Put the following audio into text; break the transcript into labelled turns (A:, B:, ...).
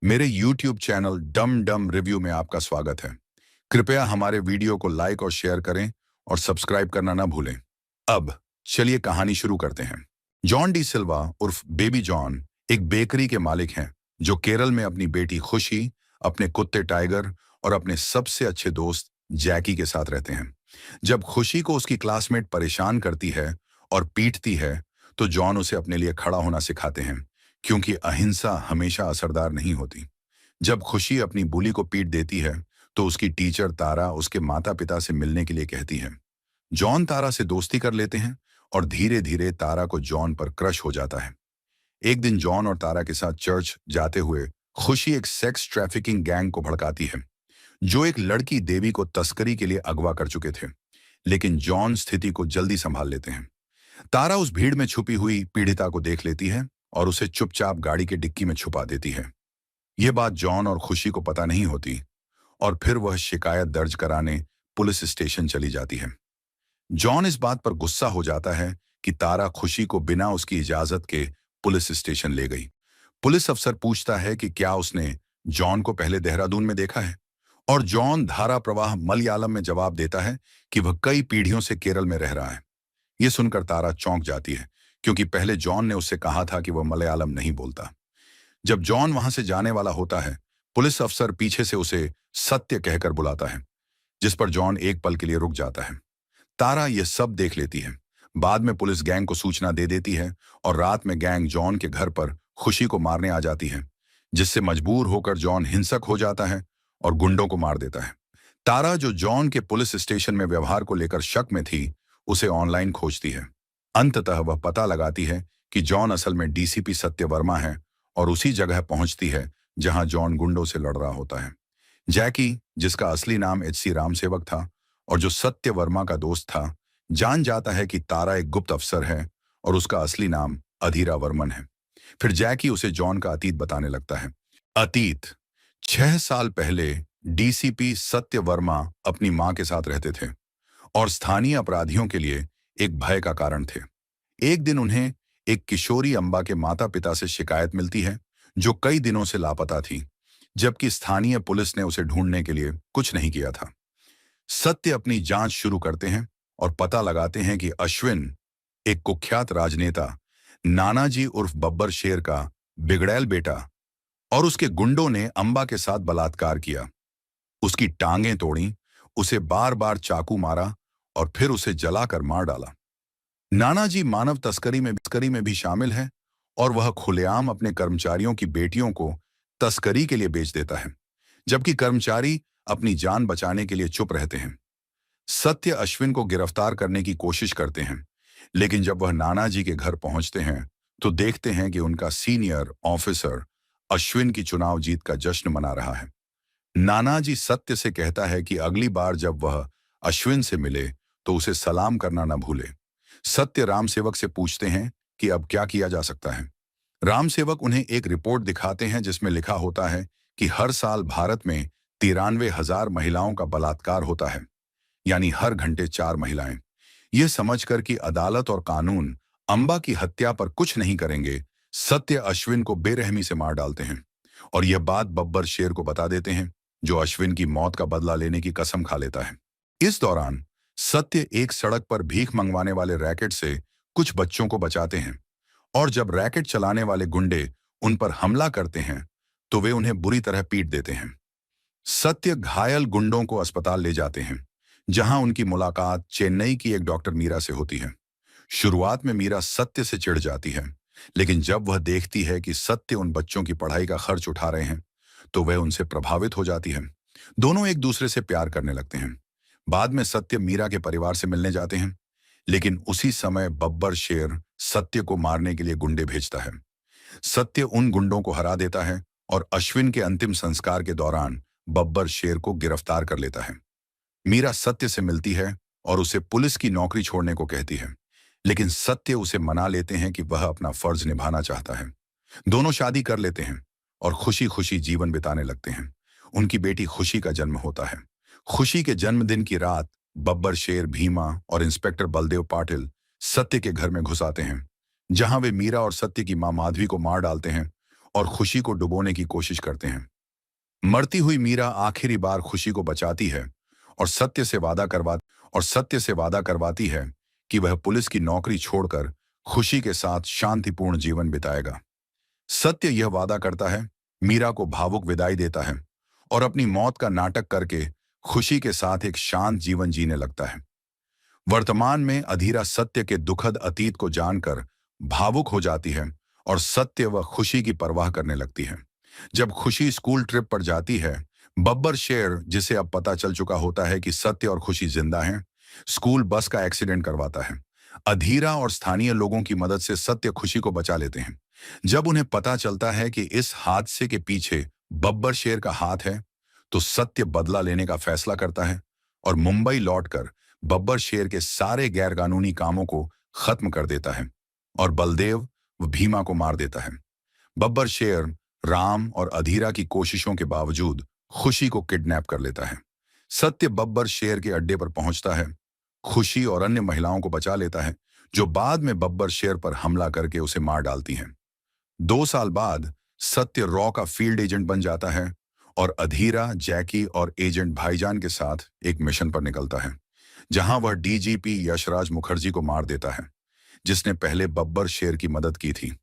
A: मेरे YouTube channel डम डम रिव्यू में आपका स्वागत है। कृपया हमारे वीडियो को लाइक और शेयर करें और सब्सक्राइब करना ना भूलें। अब चलिए कहानी शुरू करते हैं। जॉन डी सिल्वा उर्फ बेबी जॉन एक बेकरी के मालिक हैं जो केरल में अपनी बेटी खुशी, अपने कुत्ते टाइगर और अपने सबसे अच्छे दोस्त जैकी के साथ रहते हैं। जब खुशी को उसकी क्लासमेट परेशान करती है और पीटती है, तो जॉन उसे अपने लिए खड़ा होना सिखाते हैं, क्योंकि अहिंसा हमेशा असरदार नहीं होती। जब खुशी अपनी बुली को पीट देती है, तो उसकी टीचर तारा उसके माता पिता से मिलने के लिए कहती है। जॉन तारा से दोस्ती कर लेते हैं और धीरे धीरे तारा को जॉन पर क्रश हो जाता है। एक दिन जॉन और तारा के साथ चर्च जाते हुए खुशी एक सेक्स ट्रैफिकिंग गैंग को भड़काती है, जो एक लड़की देवी को तस्करी के लिए अगवा कर चुके थे। लेकिन जॉन स्थिति को जल्दी संभाल लेते हैं। तारा उस भीड़ में छुपी हुई पीड़िता को देख लेती है और उसे चुपचाप गाड़ी की डिक्की में छुपा देती है। यह बात जॉन और खुशी को पता नहीं होती और फिर वह शिकायत दर्ज कराने पुलिस स्टेशन चली जाती है। जॉन इस बात पर गुस्सा हो जाता है कि तारा खुशी को बिना उसकी इजाजत के पुलिस स्टेशन ले गई। पुलिस अफसर पूछता है कि क्या उसने जॉन को पहले देहरादून में देखा है, और जॉन धारा प्रवाह मलयालम में जवाब देता है कि वह कई पीढ़ियों से केरल में रह रहा है। यह सुनकर तारा चौंक जाती है, क्योंकि पहले जॉन ने उससे कहा था कि वह मलयालम नहीं बोलता। जब जॉन वहां से जाने वाला होता है, पुलिस अफसर पीछे से उसे सत्य कहकर बुलाता है, जिस पर जॉन एक पल के लिए रुक जाता है। तारा यह सब देख लेती है। बाद में पुलिस गैंग को सूचना दे देती है और रात में गैंग जॉन के घर पर खुशी को मारने आ जाती है, जिससे मजबूर होकर जॉन हिंसक हो जाता है और गुंडों को मार देता है। तारा, जो जॉन के पुलिस स्टेशन में व्यवहार को लेकर शक में थी, उसे ऑनलाइन खोजती है। अंततः वह पता लगाती है कि जॉन असल में डीसीपी सत्य वर्मा है और उसी जगह पहुंचती है जहां जॉन गुंडों से लड़ रहा होता है। जैकी, जिसका असली नाम एचसी रामसेवक था और जो सत्य वर्मा का दोस्त था, जान जाता है कि तारा एक गुप्त अफसर है और उसका असली नाम अधीरा वर्मन है। फिर जैकी उसे जॉन का अतीत बताने लगता है। अतीत 6 साल पहले डीसीपी सत्य वर्मा अपनी मां के साथ रहते थे और स्थानीय अपराधियों के लिए एक भय का कारण थे। एक दिन उन्हें एक किशोरी अम्बा के माता पिता से शिकायत मिलती है, जो कई दिनों से लापता थी, जबकि स्थानीय पुलिस ने उसे ढूंढने के लिए कुछ नहीं किया था। सत्य अपनी जांच शुरू करते हैं और पता लगाते हैं कि अश्विन, एक कुख्यात राजनेता, नानाजी उर्फ बब्बर शेर का बिगड़ैल बेटा, और उसके गुंडों ने अम्बा के साथ बलात्कार किया, उसकी टांगें तोड़ी, उसे बार बार चाकू मारा और फिर उसे जलाकर मार डाला। नानाजी मानव तस्करी में भी शामिल है और वह खुलेआम अपने कर्मचारियों की बेटियों को तस्करी के लिए बेच देता है, जबकि कर्मचारी अपनी जान बचाने के लिए चुप रहते हैं। सत्य अश्विन को गिरफ्तार करने की कोशिश करते हैं, लेकिन जब वह नानाजी के घर पहुंचते हैं तो देखते हैं कि उनका सीनियर ऑफिसर अश्विन की चुनाव जीत का जश्न मना रहा है। नानाजी सत्य से कहता है कि अगली बार जब वह अश्विन से मिले तो उसे सलाम करना न भूले। सत्य रामसेवक से पूछते हैं कि अब क्या किया जा सकता है। रामसेवक उन्हें एक रिपोर्ट दिखाते हैं जिसमें लिखा होता है कि हर साल भारत में 93,000 महिलाओं का बलात्कार होता है, यानी हर घंटे 4 महिलाएं। यह समझकर कि अदालत और कानून अम्बा की हत्या पर कुछ नहीं करेंगे, सत्य अश्विन को बेरहमी से मार डालते हैं और यह बात बब्बर शेर को बता देते हैं, जो अश्विन की मौत का बदला लेने की कसम खा लेता है। इस दौरान सत्य एक सड़क पर भीख मंगवाने वाले रैकेट से कुछ बच्चों को बचाते हैं, और जब रैकेट चलाने वाले गुंडे उन पर हमला करते हैं तो वे उन्हें बुरी तरह पीट देते हैं। सत्य घायल गुंडों को अस्पताल ले जाते हैं, जहां उनकी मुलाकात चेन्नई की एक डॉक्टर मीरा से होती है। शुरुआत में मीरा सत्य से चिढ़ जाती है, लेकिन जब वह देखती है कि सत्य उन बच्चों की पढ़ाई का खर्च उठा रहे हैं, तो वह उनसे प्रभावित हो जाती है। दोनों एक दूसरे से प्यार करने लगते हैं। बाद में सत्य मीरा के परिवार से मिलने जाते हैं, लेकिन उसी समय बब्बर शेर सत्य को मारने के लिए गुंडे भेजता है। सत्य उन गुंडों को हरा देता है और अश्विन के अंतिम संस्कार के दौरान बब्बर शेर को गिरफ्तार कर लेता है। मीरा सत्य से मिलती है और उसे पुलिस की नौकरी छोड़ने को कहती है, लेकिन सत्य उसे मना लेते हैं कि वह अपना फर्ज निभाना चाहता है। दोनों शादी कर लेते हैं और खुशी खुशी जीवन बिताने लगते हैं। उनकी बेटी खुशी का जन्म होता है। खुशी के जन्मदिन की रात बब्बर शेर, भीमा और इंस्पेक्टर बलदेव पाटिल सत्य के घर में घुस आते हैं, जहां वे मीरा और सत्य की मां माधवी को मार डालते हैं और खुशी को डुबोने की कोशिश करते हैं। मरती हुई मीरा आखिरी बार खुशी को बचाती है और सत्य से वादा करवाती है कि वह पुलिस की नौकरी छोड़कर खुशी के साथ शांतिपूर्ण जीवन बिताएगा। सत्य यह वादा करता है, मीरा को भावुक विदाई देता है और अपनी मौत का नाटक करके खुशी के साथ एक शांत जीवन जीने लगता है। वर्तमान में अधीरा सत्य के दुखद अतीत को जानकर भावुक हो जाती है और सत्य व खुशी की परवाह करने लगती है। जब खुशी स्कूल ट्रिप पर जाती है, बब्बर शेर, जिसे अब पता चल चुका होता है कि सत्य और खुशी जिंदा हैं, स्कूल बस का एक्सीडेंट करवाता है। अधीरा और स्थानीय लोगों की मदद से सत्य खुशी को बचा लेते हैं। जब उन्हें पता चलता है कि इस हादसे के पीछे बब्बर शेर का हाथ है, तो सत्य बदला लेने का फैसला करता है और मुंबई लौटकर बब्बर शेर के सारे गैरकानूनी कामों को खत्म कर देता है और बलदेव व भीमा को मार देता है। बब्बर शेर राम और अधीरा की कोशिशों के बावजूद खुशी को किडनैप कर लेता है। सत्य बब्बर शेर के अड्डे पर पहुंचता है, खुशी और अन्य महिलाओं को बचा लेता है, जो बाद में बब्बर शेर पर हमला करके उसे मार डालती हैं। 2 साल बाद सत्य रॉ का फील्ड एजेंट बन जाता है और अधीरा, जैकी और एजेंट भाईजान के साथ एक मिशन पर निकलता है, जहां वह डीजीपी यशराज मुखर्जी को मार देता है, जिसने पहले बब्बर शेर की मदद की थी।